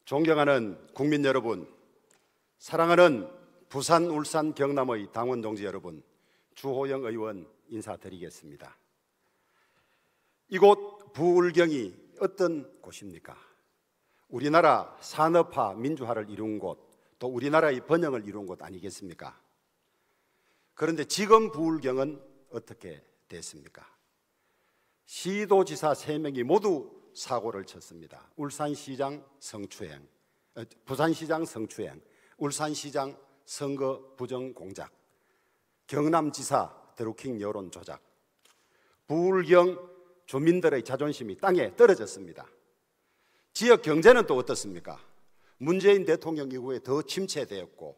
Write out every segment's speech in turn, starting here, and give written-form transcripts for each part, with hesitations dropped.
존경하는 국민 여러분, 사랑하는 부산, 울산, 경남의 당원 동지 여러분, 주호영 의원 인사드리겠습니다. 이곳 부울경이 어떤 곳입니까? 우리나라 산업화, 민주화를 이룬 곳, 또 우리나라의 번영을 이룬 곳 아니겠습니까? 그런데 지금 부울경은 어떻게 됐습니까? 시도지사 3명이 모두 사고를 쳤습니다. 울산시장 성추행, 부산시장 성추행, 울산시장 선거 부정 공작, 경남지사 드루킹 여론 조작, 부울경 주민들의 자존심이 땅에 떨어졌습니다. 지역 경제는 또 어떻습니까? 문재인 대통령 이후에 더 침체되었고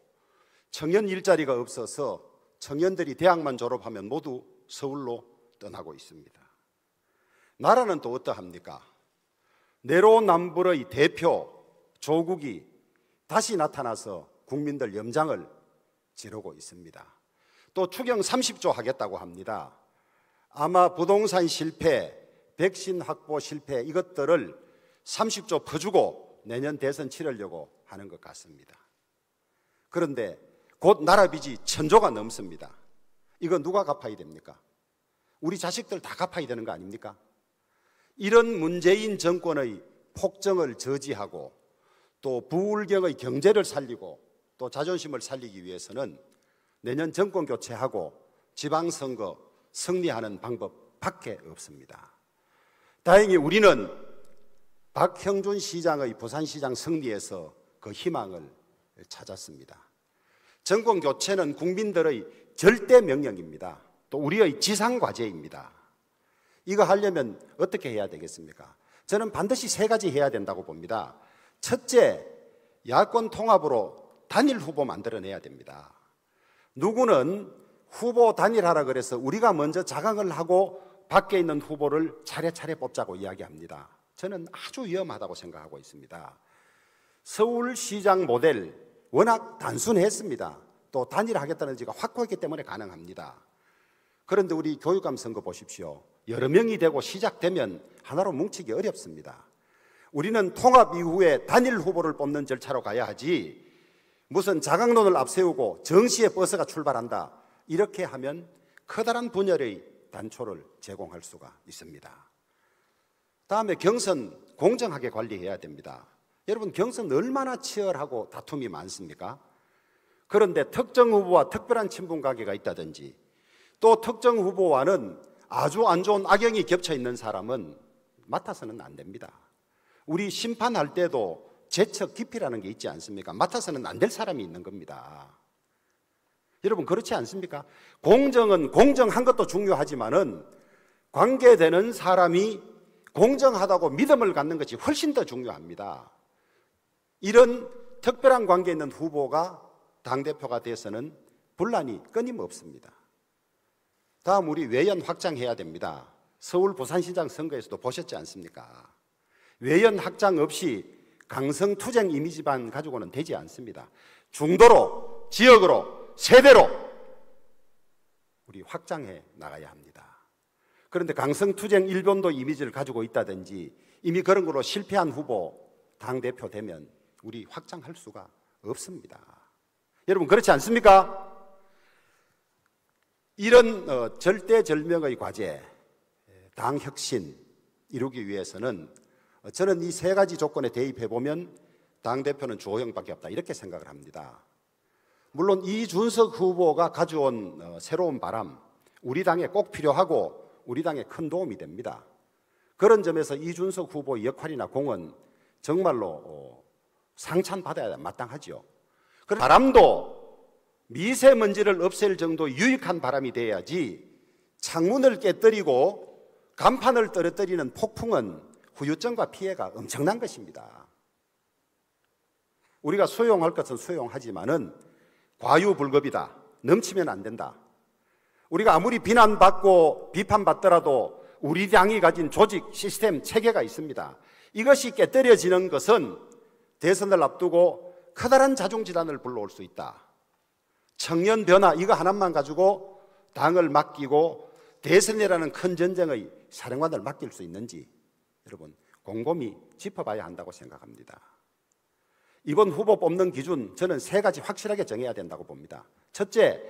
청년 일자리가 없어서 청년들이 대학만 졸업하면 모두 서울로 떠나고 있습니다. 나라는 또 어떠합니까? 내로남불의 대표 조국이 다시 나타나서 국민들 염장을 지르고 있습니다. 또 추경 30조 하겠다고 합니다. 아마 부동산 실패, 백신 확보 실패 이것들을 30조 퍼주고 내년 대선 치르려고 하는 것 같습니다. 그런데 곧 나라 빚이 1000조가 넘습니다. 이거 누가 갚아야 됩니까? 우리 자식들 다 갚아야 되는 거 아닙니까? 이런 문재인 정권의 폭정을 저지하고 또 부울경의 경제를 살리고 또 자존심을 살리기 위해서는 내년 정권 교체하고 지방선거 승리하는 방법밖에 없습니다. 다행히 우리는 박형준 시장의 부산시장 승리에서 그 희망을 찾았습니다. 정권 교체는 국민들의 절대 명령입니다. 또 우리의 지상과제입니다. 이거 하려면 어떻게 해야 되겠습니까? 저는 반드시 3가지 해야 된다고 봅니다. 첫째, 야권 통합으로 단일 후보 만들어내야 됩니다. 누구는 후보 단일하라 그래서 우리가 먼저 자강을 하고 밖에 있는 후보를 차례차례 뽑자고 이야기합니다. 저는 아주 위험하다고 생각하고 있습니다. 서울시장 모델 워낙 단순했습니다. 또 단일하겠다는 지가 확고했기 때문에 가능합니다. 그런데 우리 교육감 선거 보십시오. 여러 명이 되고 시작되면 하나로 뭉치기 어렵습니다. 우리는 통합 이후에 단일 후보를 뽑는 절차로 가야 하지 무슨 자강론을 앞세우고 정시에 버스가 출발한다 이렇게 하면 커다란 분열의 단초를 제공할 수가 있습니다. 다음에 경선 공정하게 관리해야 됩니다. 여러분 경선 얼마나 치열하고 다툼이 많습니까? 그런데 특정 후보와 특별한 친분 관계가 있다든지 또 특정 후보와는 아주 안 좋은 악영이 겹쳐 있는 사람은 맡아서는 안 됩니다. 우리 심판할 때도 재척 기피라는 게 있지 않습니까? 맡아서는 안 될 사람이 있는 겁니다. 여러분 그렇지 않습니까? 공정은 공정한 것도 중요하지만은 관계되는 사람이 공정하다고 믿음을 갖는 것이 훨씬 더 중요합니다. 이런 특별한 관계 있는 후보가 당대표가 돼서는 분란이 끊임없습니다. 다음 우리 외연 확장해야 됩니다. 서울 부산시장 선거에서도 보셨지 않습니까? 외연 확장 없이 강성투쟁 이미지만 가지고는 되지 않습니다. 중도로, 지역으로, 세대로 우리 확장해 나가야 합니다. 그런데 강성투쟁 일본도 이미지를 가지고 있다든지 이미 그런 걸로 실패한 후보 당대표 되면 우리 확장할 수가 없습니다. 여러분 그렇지 않습니까? 이런 절대절명의 과제, 당혁신 이루기 위해서는 저는 이 3가지 조건에 대입해보면 당대표는 주호영밖에 없다 이렇게 생각을 합니다. 물론 이준석 후보가 가져온 새로운 바람 우리 당에 꼭 필요하고 우리 당에 큰 도움이 됩니다. 그런 점에서 이준석 후보의 역할이나 공은 정말로 상찬받아야 마땅하죠. 그런 바람도 미세먼지를 없앨 정도 유익한 바람이 돼야지 창문을 깨뜨리고 간판을 떨어뜨리는 폭풍은 후유증과 피해가 엄청난 것입니다. 우리가 수용할 것은 수용하지만은 과유불급이다. 넘치면 안 된다. 우리가 아무리 비난받고 비판받더라도 우리 당이 가진 조직, 시스템, 체계가 있습니다. 이것이 깨뜨려지는 것은 대선을 앞두고 커다란 자중질환을 불러올 수 있다. 청년 변화 이거 하나만 가지고 당을 맡기고 대선이라는 큰 전쟁의 사령관을 맡길 수 있는지 여러분 곰곰이 짚어봐야 한다고 생각합니다. 이번 후보 뽑는 기준 저는 세 가지 확실하게 정해야 된다고 봅니다. 첫째,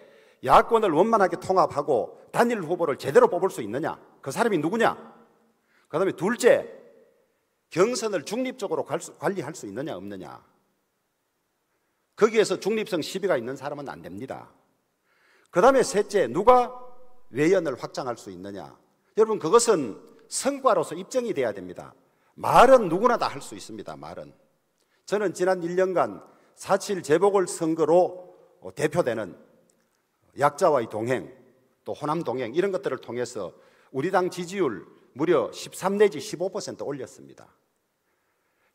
야권을 원만하게 통합하고 단일 후보를 제대로 뽑을 수 있느냐, 그 사람이 누구냐. 그 다음에 둘째, 경선을 중립적으로 관리할 수 있느냐 없느냐. 거기에서 중립성 시비가 있는 사람은 안 됩니다. 그 다음에 셋째, 누가 외연을 확장할 수 있느냐. 여러분, 그것은 성과로서 입증이 돼야 됩니다. 말은 누구나 다 할 수 있습니다. 말은. 저는 지난 1년간 4.7 재보궐선거로 대표되는 약자와의 동행, 또 호남 동행 이런 것들을 통해서 우리 당 지지율 무려 13 내지 15% 올렸습니다.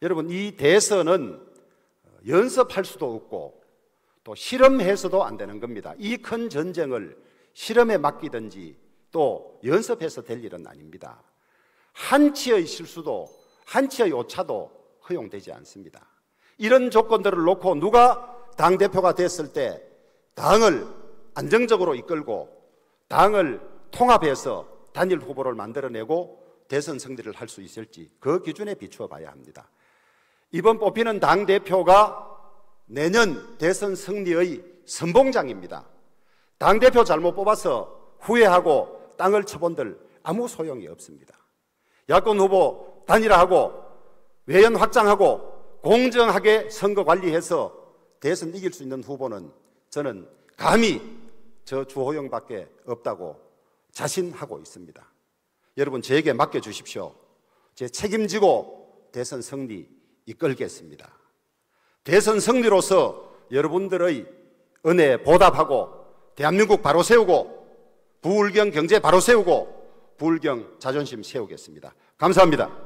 여러분, 이 대선은 연습할 수도 없고 또 실험해서도 안 되는 겁니다. 이 큰 전쟁을 실험에 맡기든지 또 연습해서 될 일은 아닙니다. 한치의 실수도 한치의 오차도 허용되지 않습니다. 이런 조건들을 놓고 누가 당대표가 됐을 때 당을 안정적으로 이끌고 당을 통합해서 단일 후보를 만들어내고 대선 승리를 할 수 있을지 그 기준에 비추어 봐야 합니다. 이번 뽑히는 당대표가 내년 대선 승리의 선봉장입니다. 당대표 잘못 뽑아서 후회하고 땅을 쳐본들 아무 소용이 없습니다. 야권 후보 단일화하고 외연 확장하고 공정하게 선거 관리해서 대선 이길 수 있는 후보는 저는 감히 저 주호영밖에 없다고 자신하고 있습니다. 여러분, 저에게 맡겨주십시오. 제 책임지고 대선 승리 이끌겠습니다. 대선 승리로서 여러분들의 은혜에 보답하고 대한민국 바로 세우고 부울경 경제 바로 세우고 부울경 자존심 세우겠습니다. 감사합니다.